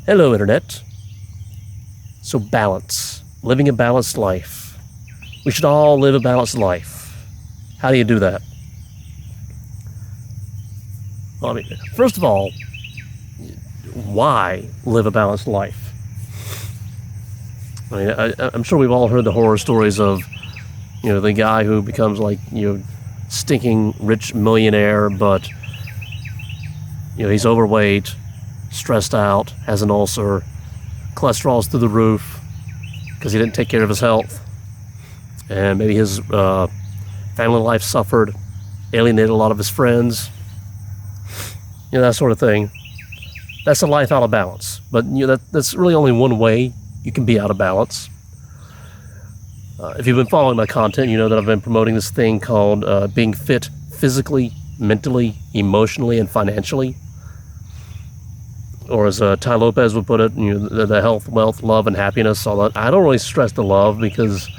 Hello, Internet. So balance. Living a balanced life. We should all live a balanced life. How do you do that? Well, I mean, first of all, why live a balanced life? I mean, I'm sure we've all heard the horror stories of, the guy who becomes like, stinking rich millionaire, but, he's overweight, stressed out, has an ulcer, cholesterol's through the roof because he didn't take care of his health, and maybe his family life suffered, alienated a lot of his friends, that sort of thing. That's a life out of balance. But that's really only one way you can be out of balance. If you've been following my content, you know that I've been promoting this thing called being fit physically, mentally, emotionally, and financially. Or as Ty Lopez would put it, the health, wealth, love, and happiness. All that. I don't really stress the love because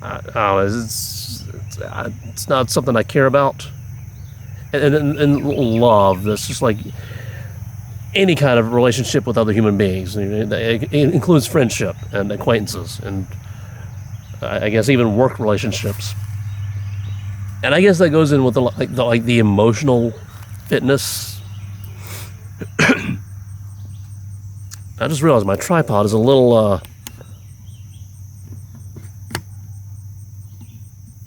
I don't know, it's not something I care about. And love, that's just like any kind of relationship with other human beings. It includes friendship and acquaintances, and I guess even work relationships. And I guess that goes in with the emotional fitness. I just realized my tripod is a little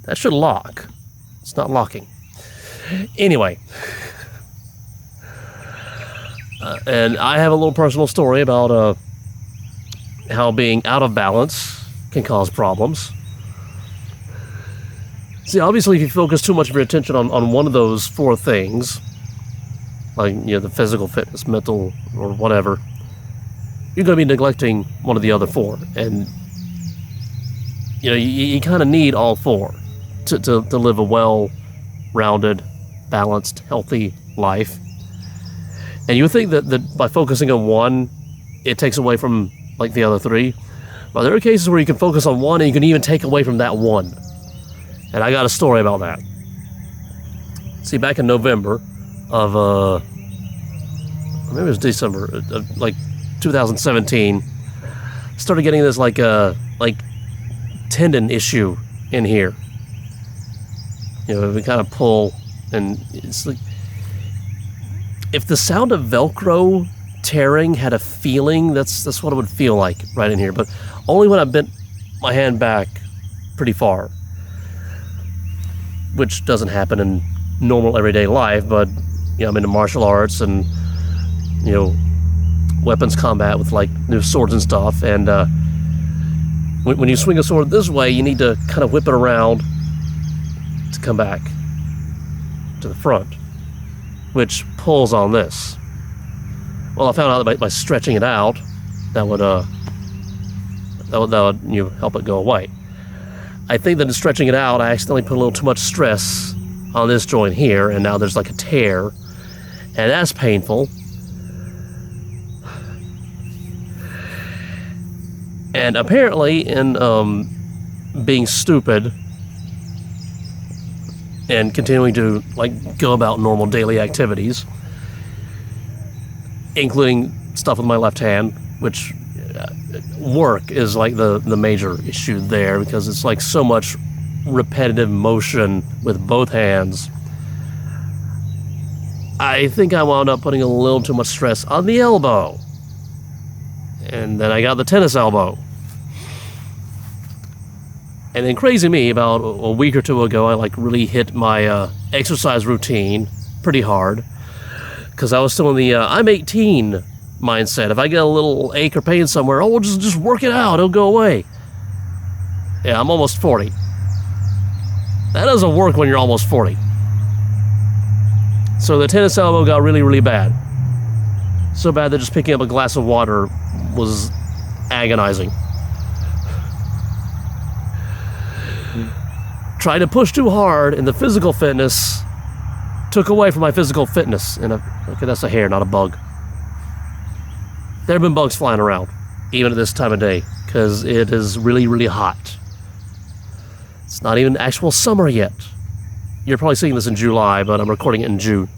that should lock. It's not locking. Anyway, and I have a little personal story about how being out of balance can cause problems. See, obviously, if you focus too much of your attention on one of those four things, like the physical fitness, mental, or whatever, you're going to be neglecting one of the other four, and you kind of need all four to live a well-rounded, balanced, healthy life. And you would think that by focusing on one, it takes away from like the other three. But there are cases where you can focus on one and you can even take away from that one. And I got a story about that. See, back in November of maybe it was December, like 2017, started getting this like tendon issue in here. We kind of pull. And it's like, if the sound of Velcro tearing had a feeling, that's what it would feel like right in here. But only when I bent my hand back pretty far, which doesn't happen in normal everyday life. But I'm into martial arts and weapons combat with like new swords and stuff. And when you swing a sword this way, you need to kind of whip it around to come back to the front, which pulls on this. Well, I found out that by stretching it out, that would help it go away. I think that in stretching it out, I accidentally put a little too much stress on this joint here, and now there's like a tear, and that's painful. And apparently, in being stupid and continuing to go about normal daily activities, including stuff with my left hand, which work is like the major issue there, because it's like so much repetitive motion with both hands. I think I wound up putting a little too much stress on the elbow, and then I got the tennis elbow. And then crazy me, about a week or two ago, I really hit my exercise routine pretty hard, because I was still in the I'm 18 mindset. If I get a little ache or pain somewhere, we'll just work it out, it'll go away. Yeah, I'm almost 40. That doesn't work when you're almost 40. So the tennis elbow got really, really bad. So bad that just picking up a glass of water was agonizing. Tried to push too hard, and the physical fitness took away from my physical fitness. And okay, that's a hair, not a bug. There have been bugs flying around, even at this time of day, because it is really, really hot. It's not even actual summer yet. You're probably seeing this in July, but I'm recording it in June.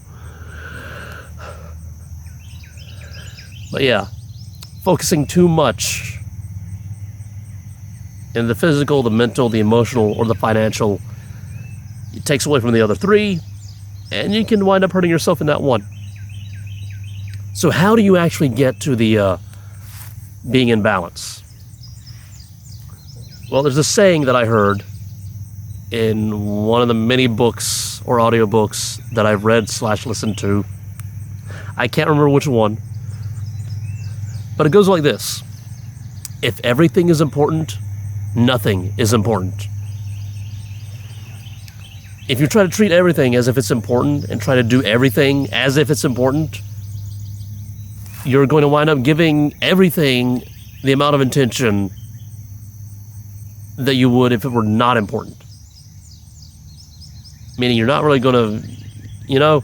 But yeah, focusing too much in the physical, the mental, the emotional, or the financial, it takes away from the other three, and you can wind up hurting yourself in that one. So how do you actually get to the being in balance? Well, there's a saying that I heard in one of the many books or audiobooks that I've read / listened to. I can't remember which one, but it goes like this. If everything is important, nothing is important. If you try to treat everything as if it's important and try to do everything as if it's important, you're going to wind up giving everything the amount of attention that you would if it were not important. Meaning you're not really going to,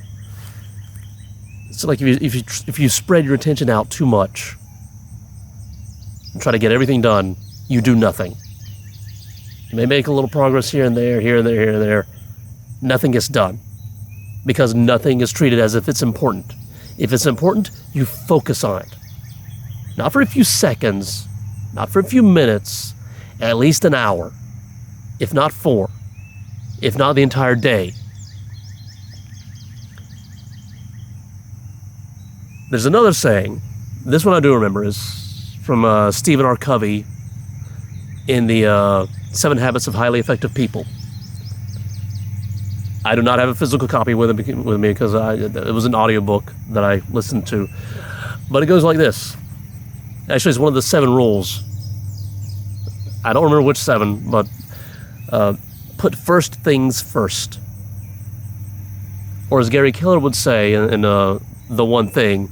it's like if you spread your attention out too much and try to get everything done, you do nothing. You may make a little progress here and there, here and there, here and there. Nothing gets done because nothing is treated as if it's important. If it's important, you focus on it. Not for a few seconds, not for a few minutes, at least an hour, if not 4, if not the entire day. There's another saying, this one I do remember, is from Stephen R. Covey in the 7 Habits of Highly Effective People. I do not have a physical copy with me because it was an audiobook that I listened to. But it goes like this. Actually, it's one of the 7 rules. I don't remember which 7, but put first things first. Or as Gary Keller would say in The One Thing,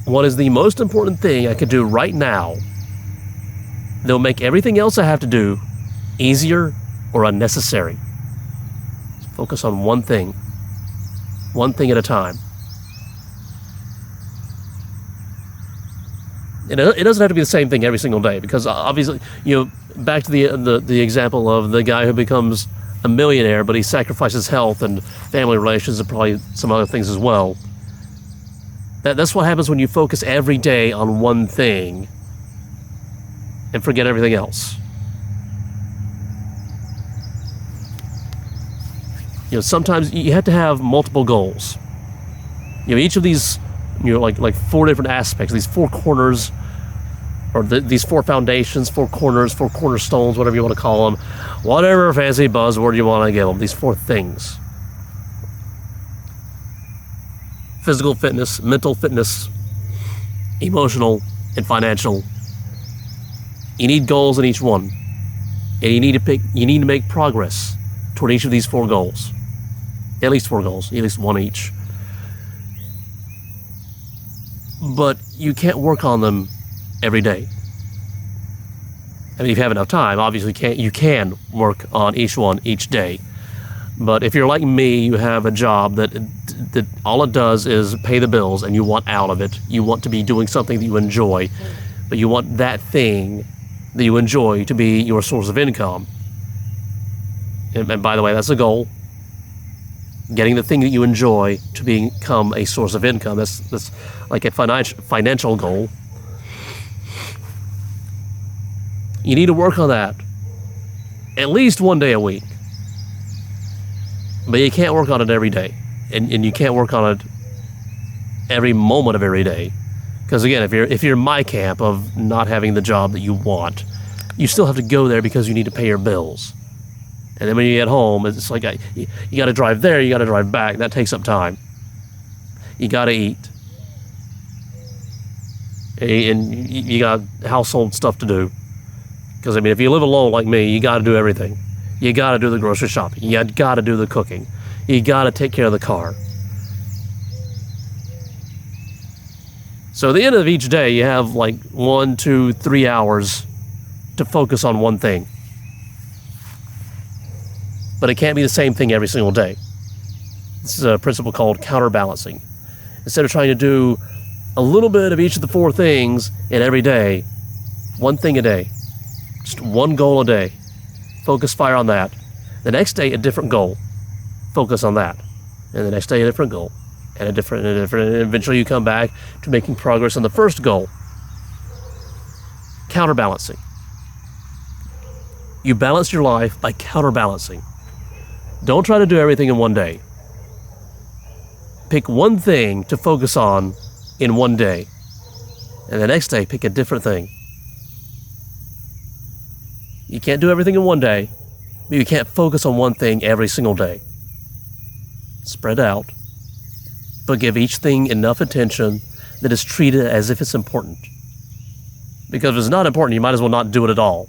what is the most important thing I could do right now that will make everything else I have to do easier or unnecessary? Focus on one thing at a time. It doesn't have to be the same thing every single day, because obviously, back to the example of the guy who becomes a millionaire, but he sacrifices health and family relations and probably some other things as well. That's what happens when you focus every day on one thing and forget everything else. Sometimes you have to have multiple goals. Each of these, like 4 different aspects, these 4 corners, or these 4 foundations, 4 corners, 4 cornerstones, whatever you want to call them, whatever fancy buzzword you want to give them, these 4 things. Physical fitness, mental fitness, emotional, and financial. You need goals in each one. And you need to make progress toward each of these 4 goals. At least 4 goals, at least 1 each. But you can't work on them every day. I mean, if you have enough time, obviously you can work on each one each day. But if you're like me, you have a job that all it does is pay the bills, and you want out of it. You want to be doing something that you enjoy, but you want that thing that you enjoy to be your source of income. And by the way, that's a goal. Getting the thing that you enjoy to become a source of income. That's like a financial goal. You need to work on that at least 1 day a week. But you can't work on it every day. And you can't work on it every moment of every day. Because again, if you're in my camp of not having the job that you want, you still have to go there because you need to pay your bills. And then when you get home, it's like you got to drive there, you got to drive back. That takes up time. You got to eat. And you got household stuff to do. Because, I mean, if you live alone like me, you got to do everything. You got to do the grocery shopping. You got to do the cooking. You got to take care of the car. So at the end of each day, you have like 1, 2, 3 hours to focus on one thing. But it can't be the same thing every single day. This is a principle called counterbalancing. Instead of trying to do a little bit of each of the 4 things in every day, one thing a day, just one goal a day, focus fire on that. The next day, a different goal, focus on that. And the next day, a different goal, and and eventually you come back to making progress on the first goal. Counterbalancing. You balance your life by counterbalancing. Don't try to do everything in one day. Pick one thing to focus on in one day, and the next day pick a different thing. You can't do everything in one day, but you can't focus on one thing every single day. Spread out, but give each thing enough attention that is treated as if it's important. Because if it's not important, you might as well not do it at all.